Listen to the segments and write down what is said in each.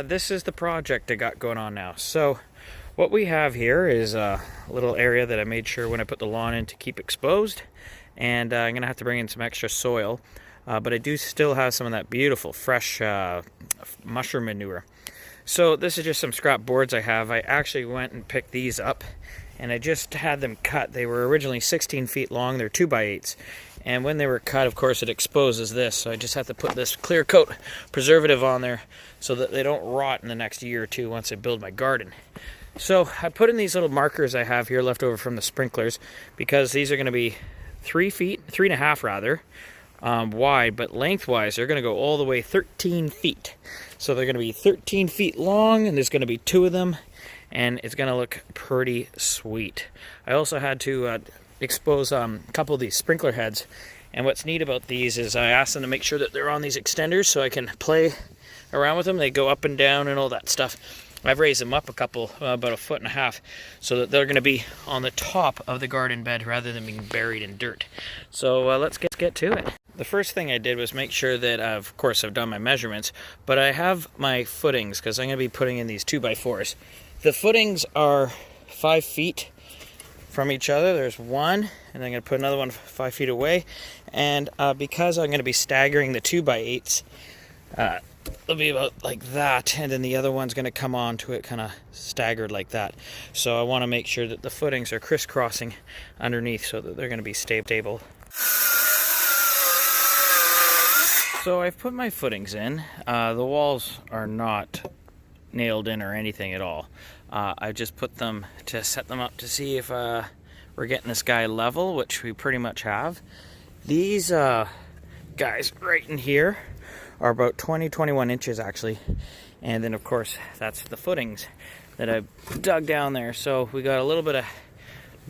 This is the project I got going on now. So what we have here is a little area that I made sure when I put the lawn in to keep exposed, and I'm gonna have to bring in some extra soil, but I do still have some of that beautiful fresh mushroom manure. So this is just some scrap boards I have. I actually went and picked these up, and I just had them cut. They were originally 16 feet long. They're 2x8s. And when they were cut, of course, it exposes this. So I just have to put this clear coat preservative on there so that they don't rot in the next year or two once I build my garden. So I put in these little markers I have here left over from the sprinklers, because these are going to be 3 feet, 3.5 rather, wide, but lengthwise they're going to go all the way 13 feet. So they're going to be 13 feet long, and there's going to be 2 of them, and it's going to look pretty sweet. I also had to expose a couple of these sprinkler heads, and what's neat about these is I asked them to make sure that they're on these extenders so I can play around with them. They go up and down and all that stuff. I've raised them up a couple, about 1.5 feet, so that they're going to be on the top of the garden bed rather than being buried in dirt. So let's get to it. The first thing I did was make sure that, of course, I've done my measurements, but I have my footings, because I'm going to be putting in these 2x4s. The footings are 5 feet from each other. There's one, and I'm going to put another one 5 feet away. And because I'm going to be staggering the 2x8s, it'll be about like that, and then the other one's going to come onto it kind of staggered like that. So I want to make sure that the footings are crisscrossing underneath so that they're going to be stable. So I've put my footings in. The walls are not nailed in or anything at all. I just put them to set them up to see if we're getting this guy level, which we pretty much have. These guys right in here are about 21 inches actually, and then of course that's the footings that I dug down there. So we got a little bit of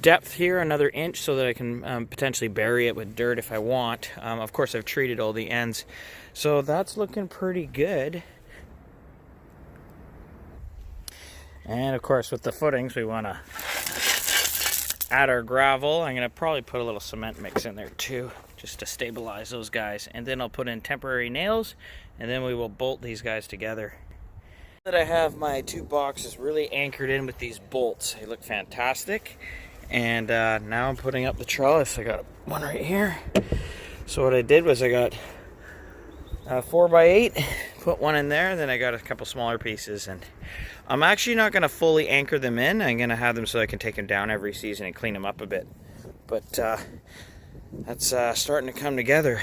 depth here, another inch, so that I can potentially bury it with dirt if I want. Of course I've treated all the ends, so that's looking pretty good. And of course with the footings we want to add our gravel. I'm going to probably put a little cement mix in there too, just to stabilize those guys, and then I'll put in temporary nails, and then we will bolt these guys together. That I have my 2 boxes really anchored in with these bolts. They look fantastic. And now I'm putting up the trellis. I got one right here. So what I did was I got 4x8, put one in there, then I got a couple smaller pieces, and I'm actually not going to fully anchor them in. I'm going to have them so I can take them down every season and clean them up a bit. But that's starting to come together.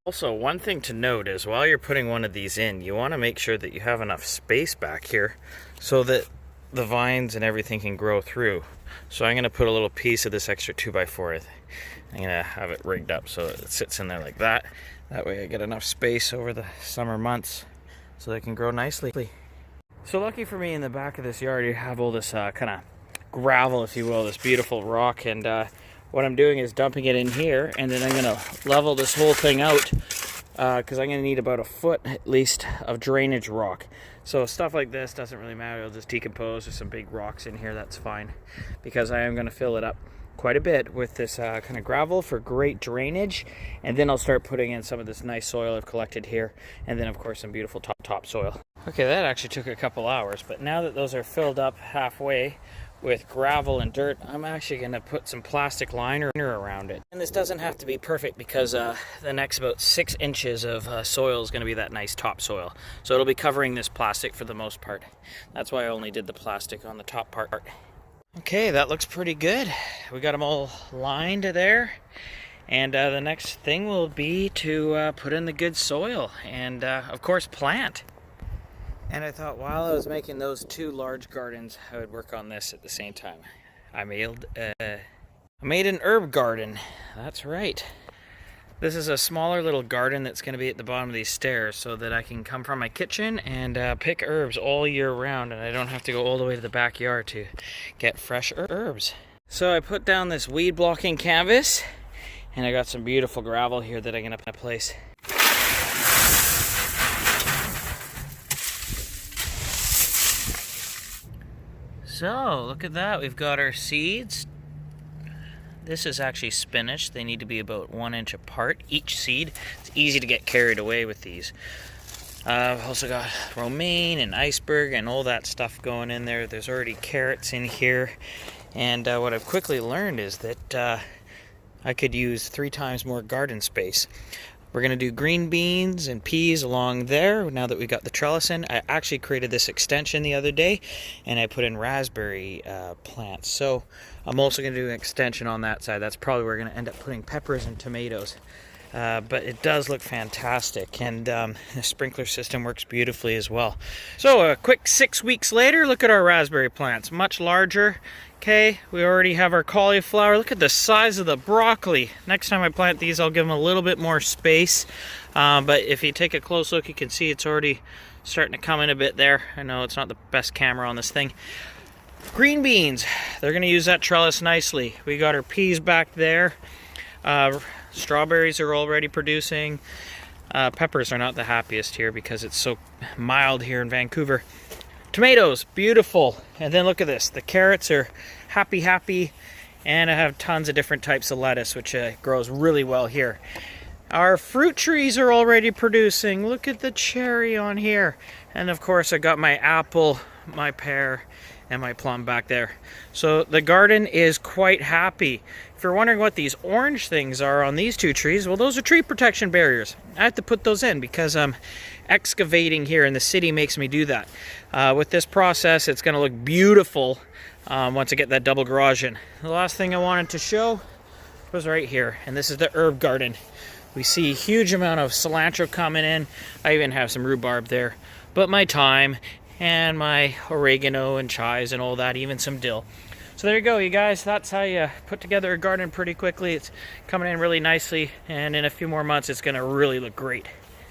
Also, one thing to note is while you're putting one of these in, you want to make sure that you have enough space back here so that the vines and everything can grow through. So I'm going to put a little piece of this extra 2x4. I'm going to have it rigged up so it sits in there like that. That way I get enough space over the summer months so they can grow nicely. So lucky for me, in the back of this yard you have all this kind of gravel, if you will, this beautiful rock, and what I'm doing is dumping it in here, and then I'm going to level this whole thing out because I'm going to need about 1 foot at least of drainage rock. So stuff like this doesn't really matter. It'll just decompose. There's some big rocks in here, that's fine, because I am going to fill it up quite a bit with this kind of gravel for great drainage, and then I'll start putting in some of this nice soil I've collected here, and then of course some beautiful topsoil. Okay, that actually took a couple hours, but now that those are filled up halfway with gravel and dirt, I'm actually going to put some plastic liner around it. And this doesn't have to be perfect, because the next about 6 inches of soil is going to be that nice topsoil. So it'll be covering this plastic for the most part. That's why I only did the plastic on the top part. Okay, that looks pretty good. We got them all lined there. And the next thing will be to put in the good soil and, of course, plant. And I thought while I was making those 2 large gardens, I would work on this at the same time. I made an herb garden. That's right. This is a smaller little garden that's going to be at the bottom of these stairs, so that I can come from my kitchen and pick herbs all year round, and I don't have to go all the way to the backyard to get fresh herbs. So I put down this weed blocking canvas, and I got some beautiful gravel here that I'm going to place. So look at that, we've got our seeds. This is actually spinach. They need to be about 1 inch apart, each seed. It's easy to get carried away with these. I've also got romaine and iceberg and all that stuff going in there. There's already carrots in here. And what I've quickly learned is that I could use 3 times more garden space. We're going to do green beans and peas along there now that we got the trellis in. I actually created this extension the other day, and I put in raspberry plants. So I'm also going to do an extension on that side. That's probably where we're going to end up putting peppers and tomatoes. But it does look fantastic, and the sprinkler system works beautifully as well. So a quick 6 weeks later, look at our raspberry plants, much larger. Okay, we already have our cauliflower. Look at the size of the broccoli. Next time I plant these, I'll give them a little bit more space. But if you take a close look, you can see it's already starting to come in a bit there. I know it's not the best camera on this thing. Green beans, they're going to use that trellis nicely. We got our peas back there. Strawberries are already producing. Peppers are not the happiest here because it's so mild here in Vancouver. Tomatoes, beautiful. And then look at this. The carrots are happy. And I have tons of different types of lettuce, which grows really well here. Our fruit trees are already producing. Look at the cherry on here. And of course, I got my apple, my pear, and my plum back there. So the garden is quite happy. If you're wondering what these orange things are on these 2 trees, well, those are tree protection barriers. I have to put those in because I'm excavating here, and the city makes me do that. With this process, it's going to look beautiful once I get that double garage in. The last thing I wanted to show was right here, and this is the herb garden. We see a huge amount of cilantro coming in. I even have some rhubarb there. But my thyme and my oregano and chives and all that, even some dill. So there you go, you guys. That's how you put together a garden pretty quickly. It's coming in really nicely, and in a few more months, it's going to really look great.